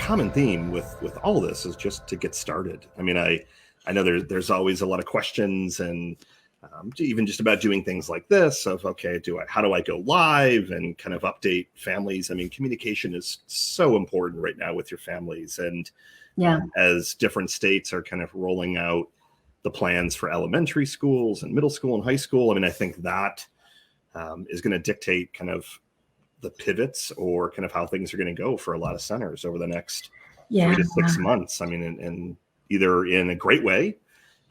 common theme with all this is just to get started. I mean, I know there's always a lot of questions and even just about doing things like this of, okay, how do I go live and kind of update families? I mean, communication is so important right now with your families. And as different states are kind of rolling out the plans for elementary schools and middle school and high school, I mean, I think that is going to dictate kind of the pivots or kind of how things are going to go for a lot of centers over the next 3 to 6 months. I mean, and either in a great way,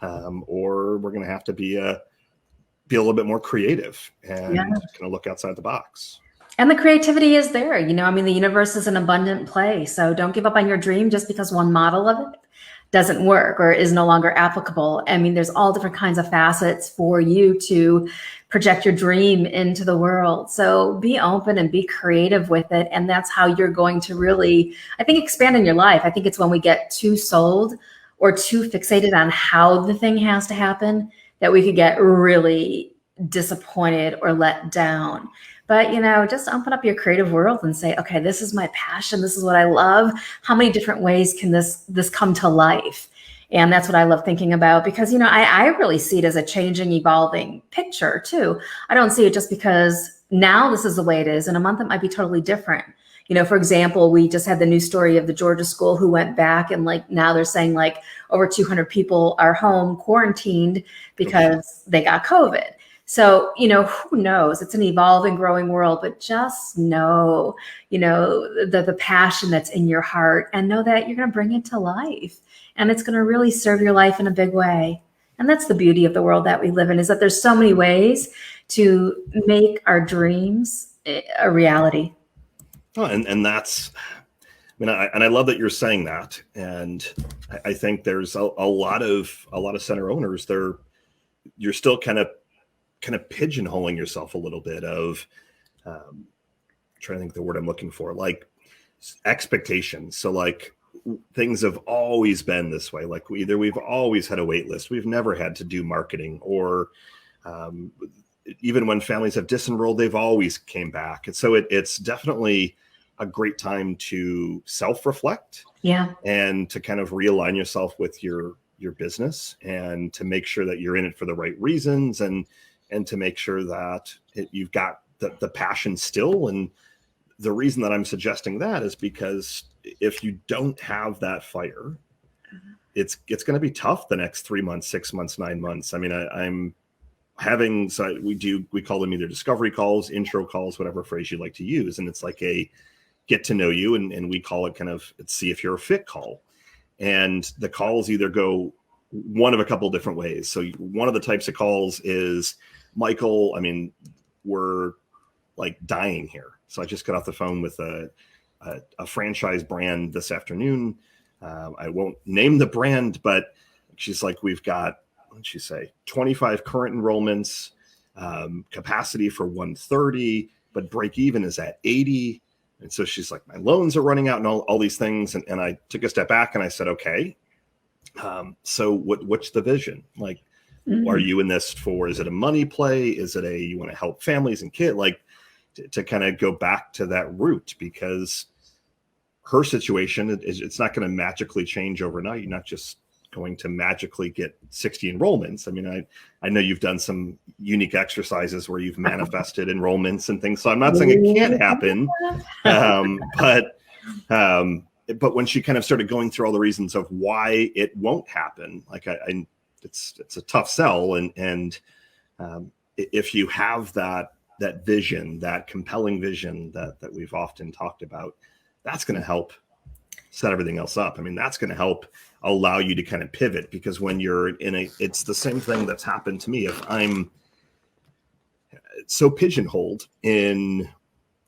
or we're going to have to be a little bit more creative and kind of look outside the box. And the creativity is there. I mean, the universe is an abundant place. So don't give up on your dream just because one model of it doesn't work or is no longer applicable. I mean, there's all different kinds of facets for you to project your dream into the world. So be open and be creative with it. And that's how you're going to really, I think, expand in your life. I think it's when we get too sold or too fixated on how the thing has to happen that we could get really disappointed or let down. But, just open up your creative world and say, okay, this is my passion. This is what I love. How many different ways can this come to life? And that's what I love thinking about because, I really see it as a changing, evolving picture too. I don't see it just because now this is the way it is. In a month, it might be totally different. For example, we just had the news story of the Georgia school who went back and now they're saying over 200 people are home quarantined because they got COVID. So, who knows? It's an evolving, growing world, but just know, the passion that's in your heart and know that you're going to bring it to life and it's going to really serve your life in a big way. And that's the beauty of the world that we live in, is that there's so many ways to make our dreams a reality. Oh, and that's, I love that you're saying that. And I think there's a lot of center owners you're still kind of pigeonholing yourself a little bit of, trying to think the word I'm looking for, like expectations. So things have always been this way. We've always had a wait list. We've never had to do marketing or, even when families have disenrolled, they've always came back. And so it's definitely a great time to self-reflect and to kind of realign yourself with your business and to make sure that you're in it for the right reasons and to make sure that you've got the passion still. And the reason that I'm suggesting that is because if you don't have that fire, it's going to be tough the next 3 months, 6 months, 9 months. I mean, I'm having, so we call them either discovery calls, intro calls, whatever phrase you like to use. And it's like a get to know you. And we call it see if you're a fit call. And the calls either go one of a couple of different ways. So one of the types of calls is, Michael, I mean, we're dying here. So I just got off the phone with a franchise brand this afternoon. I won't name the brand, but she's like, we've got, what did she say, 25 current enrollments, capacity for 130, but break even is at 80. And so she's like, my loans are running out and all these things. And I took a step back and I said, okay, so what's the vision? Are you in this for, is it a money play? Is it you want to help families and kids? To kind of go back to that root, because her situation it's not going to magically change overnight. You're not just going to magically get 60 enrollments. I mean, I know you've done some unique exercises where you've manifested enrollments and things. So I'm not saying it can't happen, but when she kind of started going through all the reasons of why it won't happen, it's a tough sell. And if you have that vision, that compelling vision that we've often talked about, that's going to help set everything else up. I mean, that's going to help allow you to kind of pivot, because when you're it's the same thing that's happened to me. If I'm so pigeonholed in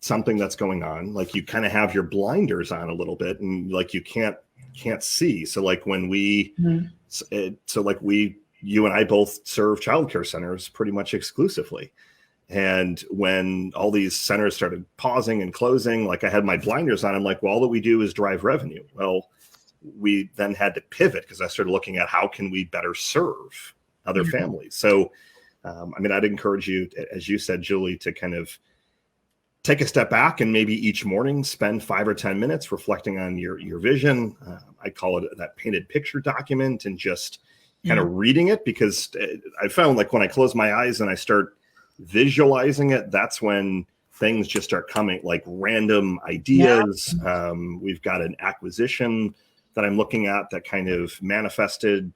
something that's going on, you kind of have your blinders on a little bit and you can't see. So when you and I both serve childcare centers pretty much exclusively. And when all these centers started pausing and closing, I had my blinders on. I'm like, well, all that we do is drive revenue. Well, we then had to pivot because I started looking at how can we better serve other families. So, I'd encourage you, as you said, Julie, to kind of take a step back and maybe each morning spend 5 or 10 minutes reflecting on your vision. I call it that painted picture document, and just kind of reading it, because I found like when I close my eyes and I start visualizing it, that's when things just start coming, like random ideas. We've got an acquisition that I'm looking at that kind of manifested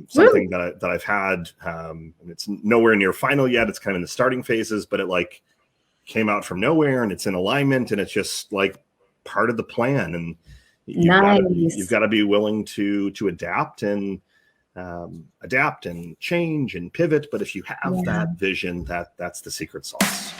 something that I've had. And it's nowhere near final yet. It's kind of in the starting phases, but it like came out from nowhere, and it's in alignment, and it's just like part of the plan. And you've got to be willing to adapt and change and pivot. But if you have that vision, that's the secret sauce.